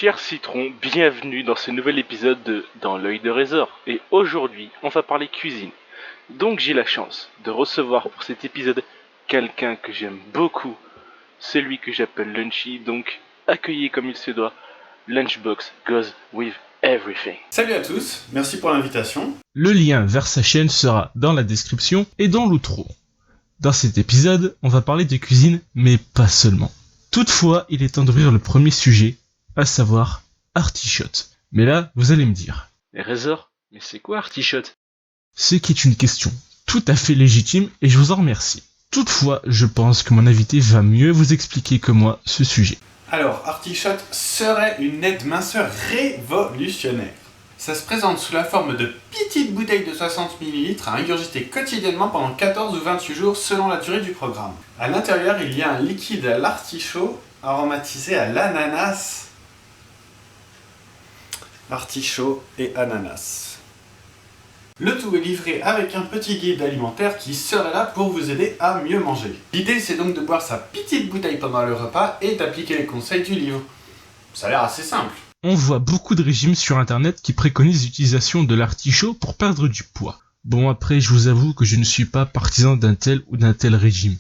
Cher Citron, bienvenue dans ce nouvel épisode de Dans l'œil de Résor. Et aujourd'hui, on va parler cuisine. Donc j'ai la chance de recevoir pour cet épisode quelqu'un que j'aime beaucoup, celui que j'appelle Lunchy, donc accueilli comme il se doit. Lunchbox goes with everything. Salut à tous, merci pour l'invitation. Le lien vers sa chaîne sera dans la description et dans l'outro. Dans cet épisode, on va parler de cuisine, mais pas seulement. Toutefois, il est temps d'ouvrir le premier sujet, à savoir Artichotte. Mais là, vous allez me dire. Les Résor, mais c'est quoi Artichotte? Ce qui est une question tout à fait légitime et je vous en remercie. Toutefois, je pense que mon invité va mieux vous expliquer que moi ce sujet. Alors, Artichotte serait une aide-minceur révolutionnaire. Ça se présente sous la forme de petites bouteilles de 60 ml à ingurgiter quotidiennement pendant 14 ou 28 jours selon la durée du programme. À l'intérieur, il y a un liquide à l'artichaut aromatisé à l'ananas. Artichaut et ananas. Le tout est livré avec un petit guide alimentaire qui serait là pour vous aider à mieux manger. L'idée, c'est donc de boire sa petite bouteille pendant le repas et d'appliquer les conseils du livre. Ça a l'air assez simple. On voit beaucoup de régimes sur internet qui préconisent l'utilisation de l'artichaut pour perdre du poids. Bon, après, je vous avoue que je ne suis pas partisan d'un tel ou d'un tel régime.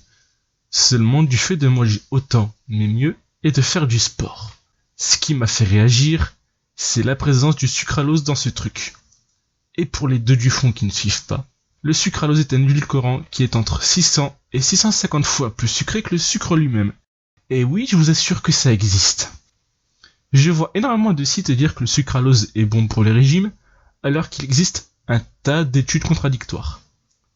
Seulement du fait de manger autant, mais mieux, et de faire du sport. Ce qui m'a fait réagir, c'est la présence du sucralose dans ce truc. Et pour les deux du fond qui ne suivent pas, le sucralose est un édulcorant qui est entre 600 et 650 fois plus sucré que le sucre lui-même. Et oui, je vous assure que ça existe. Je vois énormément de sites dire que le sucralose est bon pour les régimes, alors qu'il existe un tas d'études contradictoires.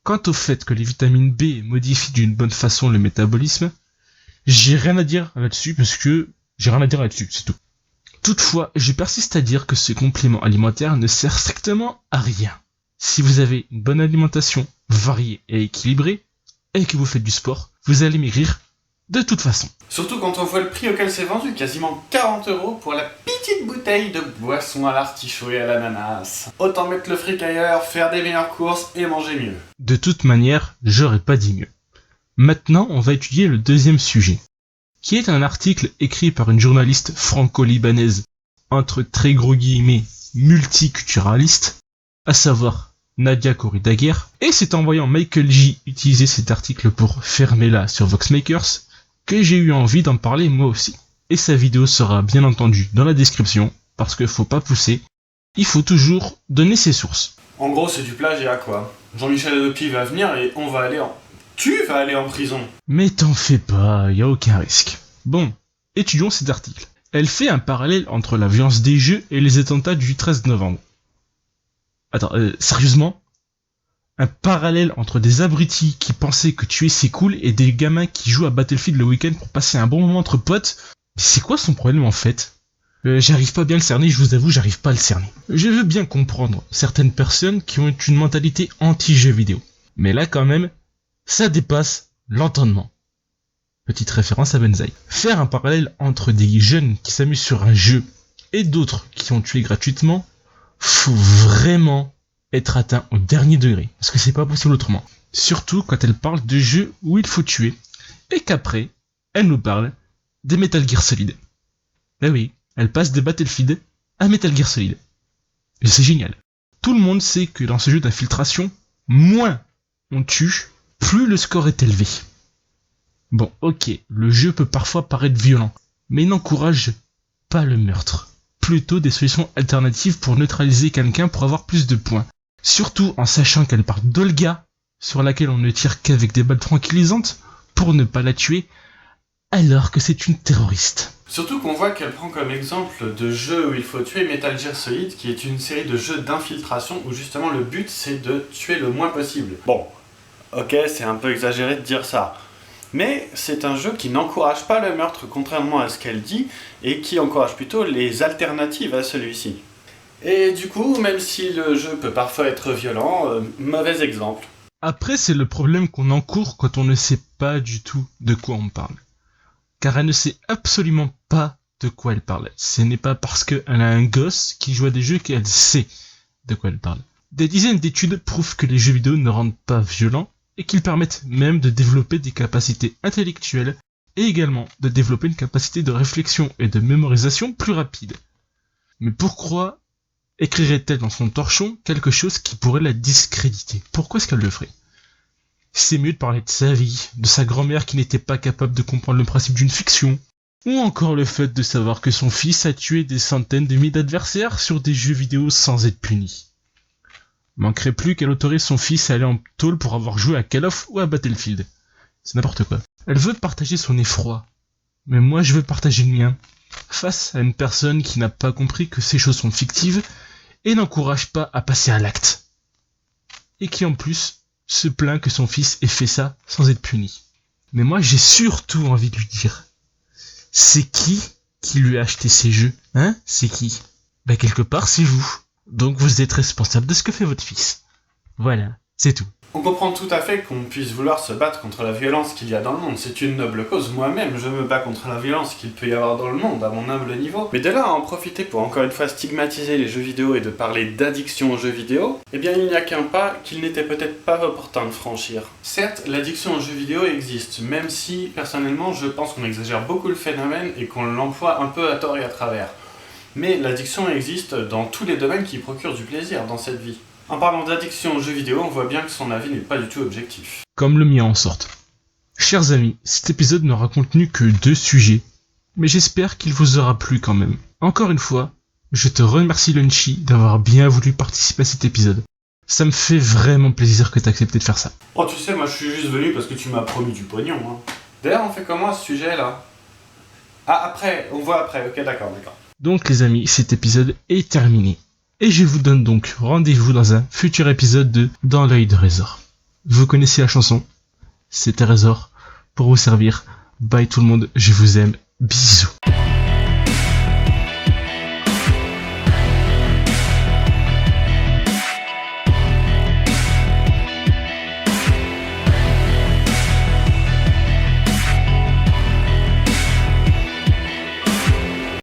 Quant au fait que les vitamines B modifient d'une bonne façon le métabolisme, j'ai rien à dire là-dessus c'est tout. Toutefois, je persiste à dire que ce complément alimentaire ne sert strictement à rien. Si vous avez une bonne alimentation variée et équilibrée, et que vous faites du sport, vous allez maigrir de toute façon. Surtout quand on voit le prix auquel c'est vendu, quasiment 40 € pour la petite bouteille de boisson à l'artichaut et à l'ananas. Autant mettre le fric ailleurs, faire des meilleures courses et manger mieux. De toute manière, j'aurais pas dit mieux. Maintenant, on va étudier le deuxième sujet, qui est un article écrit par une journaliste franco-libanaise, entre très gros guillemets, multiculturaliste, à savoir Nadia Kouri-Daguer, et c'est en voyant Michael J utiliser cet article pour fermer là sur Voxmakers que j'ai eu envie d'en parler moi aussi. Et sa vidéo sera bien entendu dans la description, parce que faut pas pousser, il faut toujours donner ses sources. En gros, c'est du plagiat quoi. Jean-Michel Adopi va venir et tu vas aller en prison. Mais t'en fais pas, y a aucun risque. Bon, étudions cet article. Elle fait un parallèle entre la violence des jeux et les attentats du 13 novembre. Attends, sérieusement? Un parallèle entre des abrutis qui pensaient que tuer c'est cool et des gamins qui jouent à Battlefield le week-end pour passer un bon moment entre potes? Mais c'est quoi son problème en fait? J'arrive pas bien à le cerner, je vous avoue, j'arrive pas à le cerner. Je veux bien comprendre certaines personnes qui ont une mentalité anti-jeux vidéo. Mais là quand même, ça dépasse l'entendement. Petite référence à Benzaï. Faire un parallèle entre des jeunes qui s'amusent sur un jeu et d'autres qui ont tué gratuitement, faut vraiment être atteint au dernier degré, parce que c'est pas possible autrement. Surtout quand elle parle de jeux où il faut tuer, et qu'après, elle nous parle des Metal Gear Solid. Ben oui, elle passe de Battlefield à Metal Gear Solid. Et c'est génial. Tout le monde sait que dans ce jeu d'infiltration, moins on tue, plus le score est élevé. Bon, ok, le jeu peut parfois paraître violent, mais il n'encourage pas le meurtre. Plutôt des solutions alternatives pour neutraliser quelqu'un pour avoir plus de points. Surtout en sachant qu'elle part d'Olga, sur laquelle on ne tire qu'avec des balles tranquillisantes, pour ne pas la tuer, alors que c'est une terroriste. Surtout qu'on voit qu'elle prend comme exemple de jeu où il faut tuer Metal Gear Solid, qui est une série de jeux d'infiltration où justement le but c'est de tuer le moins possible. Bon, ok, c'est un peu exagéré de dire ça. Mais c'est un jeu qui n'encourage pas le meurtre, contrairement à ce qu'elle dit, et qui encourage plutôt les alternatives à celui-ci. Et du coup, même si le jeu peut parfois être violent, mauvais exemple. Après, c'est le problème qu'on encourt quand on ne sait pas du tout de quoi on parle. Car elle ne sait absolument pas de quoi elle parle. Ce n'est pas parce qu'elle a un gosse qui joue à des jeux qu'elle sait de quoi elle parle. Des dizaines d'études prouvent que les jeux vidéo ne rendent pas violents, et qu'ils permettent même de développer des capacités intellectuelles et également de développer une capacité de réflexion et de mémorisation plus rapide. Mais pourquoi écrirait-elle dans son torchon quelque chose qui pourrait la discréditer? Pourquoi est-ce qu'elle le ferait? C'est mieux de parler de sa vie, de sa grand-mère qui n'était pas capable de comprendre le principe d'une fiction, ou encore le fait de savoir que son fils a tué des centaines de milliers d'adversaires sur des jeux vidéo sans être puni. Manquerait plus qu'elle autorise son fils à aller en tôle pour avoir joué à Call of ou à Battlefield. C'est n'importe quoi. Elle veut partager son effroi, mais moi je veux partager le mien. Face à une personne qui n'a pas compris que ces choses sont fictives et n'encourage pas à passer à l'acte. Et qui en plus se plaint que son fils ait fait ça sans être puni. Mais moi j'ai surtout envie de lui dire, c'est qui lui a acheté ces jeux? Hein? C'est qui? Bah quelque part c'est vous. Donc vous êtes responsable de ce que fait votre fils. Voilà, c'est tout. On comprend tout à fait qu'on puisse vouloir se battre contre la violence qu'il y a dans le monde. C'est une noble cause. Moi-même, je me bats contre la violence qu'il peut y avoir dans le monde, à mon humble niveau. Mais de là à en profiter pour encore une fois stigmatiser les jeux vidéo et de parler d'addiction aux jeux vidéo, eh bien il n'y a qu'un pas qu'il n'était peut-être pas opportun de franchir. Certes, l'addiction aux jeux vidéo existe, même si, personnellement, je pense qu'on exagère beaucoup le phénomène et qu'on l'emploie un peu à tort et à travers. Mais l'addiction existe dans tous les domaines qui procurent du plaisir dans cette vie. En parlant d'addiction aux jeux vidéo, on voit bien que son avis n'est pas du tout objectif. Comme le mien en sorte. Chers amis, cet épisode n'aura contenu que 2 sujets, mais j'espère qu'il vous aura plu quand même. Encore une fois, je te remercie Lunchy d'avoir bien voulu participer à cet épisode. Ça me fait vraiment plaisir que tu aies accepté de faire ça. Oh tu sais, moi je suis juste venu parce que tu m'as promis du pognon. Hein. D'ailleurs, on fait comment à ce sujet là? Ah après, on voit après, ok d'accord. Donc les amis, cet épisode est terminé. Et je vous donne donc rendez-vous dans un futur épisode de Dans l'œil de Résor. Vous connaissez la chanson? C'était Résor pour vous servir. Bye tout le monde, je vous aime. Bisous.